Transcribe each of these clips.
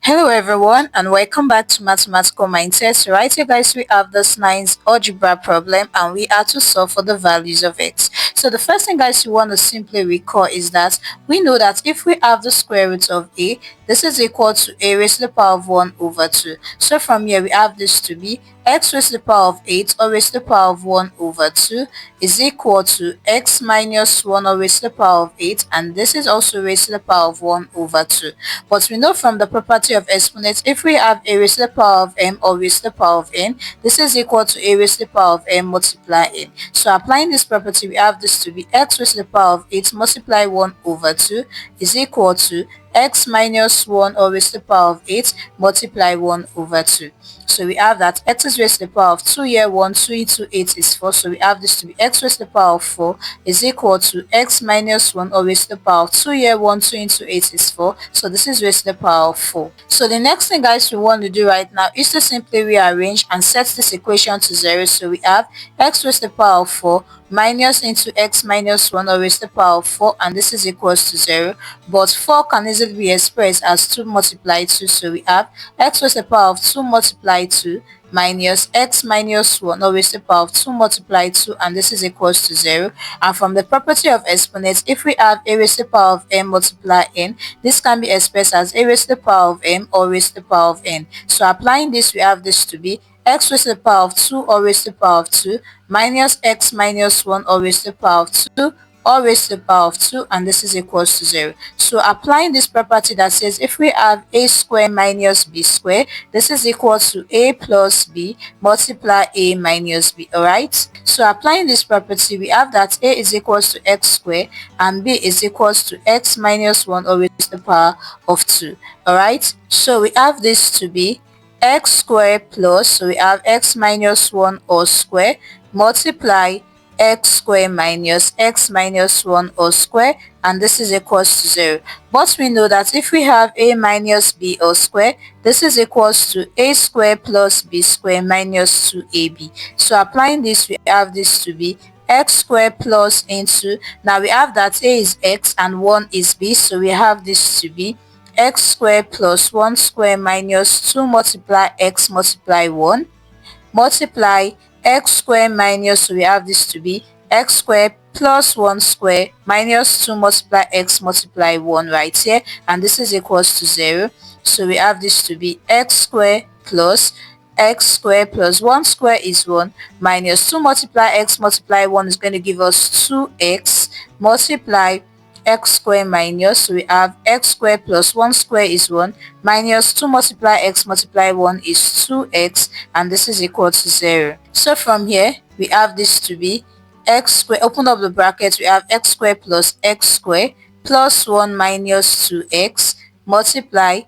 Hello everyone and welcome back to Mathematical Mindset. So right here guys, we have this nice algebra problem and we are to solve for the values of x. So the first thing guys you want to simply recall is that we know that if we have the square root of a, this is equal to a raised to the power of 1 over 2. So from here we have this to be x raised to the power of 8 or raised to the power of 1 over 2 is equal to x minus 1 or raised to the power of 8, and this is also raised to the power of 1 over 2. But we know from the property of exponents, if we have a raised to the power of m or raised to the power of n, this is equal to a raised to the power of m multiply n. So applying this property, we have this to be x raised to the power of 8 multiply 1 over 2 is equal to x minus 1 or raised to the power of 8 multiply 1 over 2. So we have that x is raised to the power of 2 here, 1, 2 into 8 is 4. So we have this to be x raised to the power of 4 is equal to x minus 1 or raised to the power of 2 here, 1, 2 into 8 is 4. So this is raised to the power of 4. So the next thing guys we want to do right now is to simply rearrange and set this equation to 0. So we have x raised to the power of 4 minus into x minus 1 or raised to the power of 4, and this is equals to 0. But 4 can easily be expressed as 2 multiplied 2. So we have x raised to the power of 2 multiplied 2 minus x minus 1 or raised to the power of 2 multiplied 2, and this is equals to 0. And from the property of exponents, if we have a raised to the power of m multiply n, this can be expressed as a raised to the power of m or raised to the power of n. So applying this, we have this to be x raised to the power of 2 or raised to the power of 2 minus x minus 1 or raised to the power of 2 or raised to the power of 2, and this is equals to 0. So applying this property that says if we have a square minus b square, this is equal to a plus b multiply a minus b. Alright, so applying this property, we have that a is equals to x square and b is equals to x minus 1 or raised to the power of 2. Alright, so we have this to be x squared plus, so we have x minus 1 all square multiply x square minus x minus 1 all square, and this is equals to 0. But we know that if we have a minus b all square, this is equals to a square plus b square minus 2ab. So applying this, we have this to be x squared plus into, now we have that a is x and 1 is b, so we have this to be x squared plus 1 square minus 2 multiply x multiply 1 multiply x square minus, so we have this to be x square plus 1 square minus 2 multiply x multiply 1 right here, and this is equals to 0. So we have this to be x square plus x square plus 1 square is 1 minus 2 multiply x multiply 1 is going to give us 2x multiply x square minus, so we have x square plus 1 square is 1 minus 2 multiply x multiply 1 is 2x, and this is equal to 0. So from here we have this to be x square, open up the bracket, we have x square plus x square plus 1 minus 2x multiply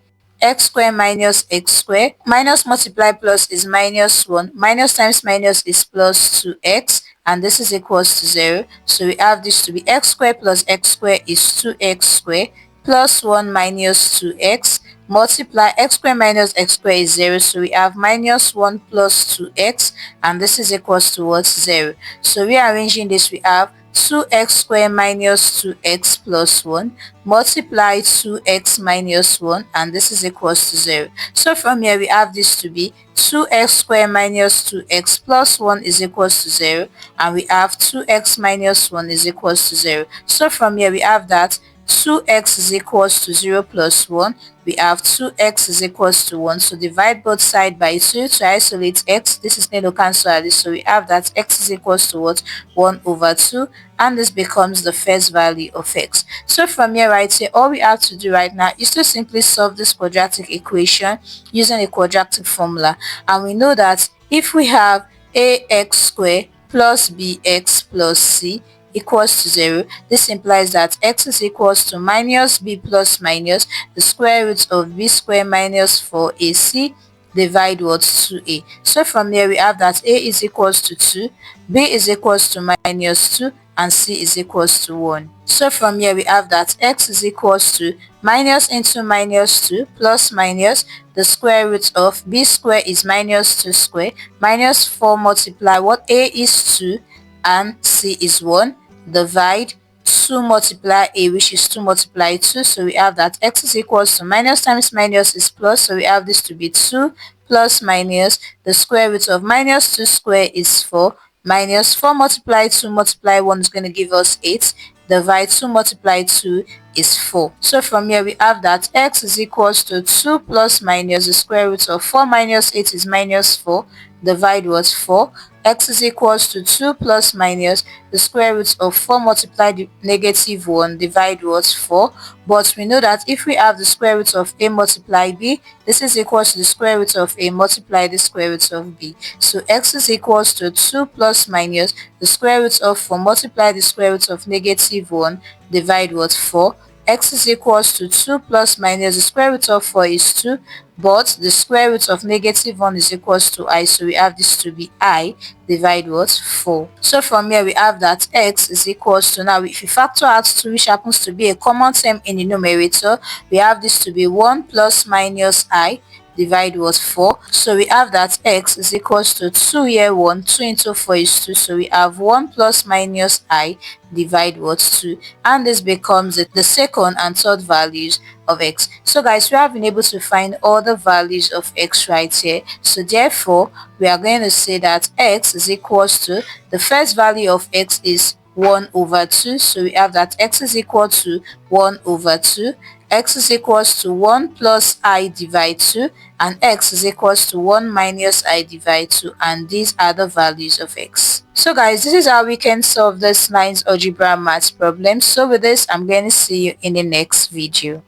x square minus x square, minus multiply plus is minus 1, minus times minus is plus 2x, and this is equals to 0. So we have this to be x square plus x square is 2x square plus 1 minus 2x multiply x square minus x square is 0. So we have minus 1 plus 2x, and this is equals to what? 0. So rearranging this, we have 2x square minus 2x plus 1 multiply 2x minus 1, and this is equals to 0. So from here we have this to be 2x square minus 2x plus 1 is equals to 0, and we have 2x minus 1 is equals to 0. So from here we have that 2x is equals to 0 plus 1. We have 2x is equals to 1. So divide both side by 2 to isolate x. This is going to cancel out this. So we have that x is equals to what? 1 over 2. And this becomes the first value of x. So from here right here, all we have to do right now is to simply solve this quadratic equation using a quadratic formula. And we know that if we have ax squared plus bx plus c equals to 0, this implies that x is equals to minus b plus minus the square root of b square minus 4ac divide what? 2a. So from here we have that a is equals to 2, b is equals to minus 2, and c is equals to 1. So from here we have that x is equals to minus into minus 2 plus minus the square root of b square is minus 2 square minus 4 multiply what? A is 2 and c is 1 divide 2 multiply a, which is 2 multiply 2. So we have that x is equals to minus times minus is plus. So we have this to be 2 plus minus the square root of minus 2 square is 4, minus 4 multiply 2 multiply 1 is going to give us 8, divide 2 multiply 2 is 4. So from here we have that x is equals to 2 plus minus the square root of 4 minus 8 is minus 4, divide was 4. X is equals to 2 plus minus the square root of 4 multiplied with negative 1, divide was 4. But we know that if we have the square root of a multiply b, this is equals to the square root of a multiply the square root of b. So x is equals to 2 plus minus the square root of 4 multiply the square root of negative 1, divide was 4. X is equals to 2 plus minus the square root of 4 is 2, but the square root of negative 1 is equals to I, so we have this to be I, divide what? 4. So from here we have that x is equals to, now if you factor out 2, which happens to be a common term in the numerator, we have this to be 1 plus minus I, divide was 4. So we have that x is equals to 2 here 1, 2 into 4 is 2, so we have 1 plus minus I, divide what? 2, and this becomes the second and third values of x. So guys, we have been able to find all the values of x right here. So therefore we are going to say that x is equals to, the first value of x is 1 over 2, so we have that x is equal to 1 over 2, x is equals to 1 plus I divide 2, and x is equals to 1 minus I divide 2, and these are the values of x. So guys, this is how we can solve this lines algebra maths problem. So with this, I'm going to see you in the next video.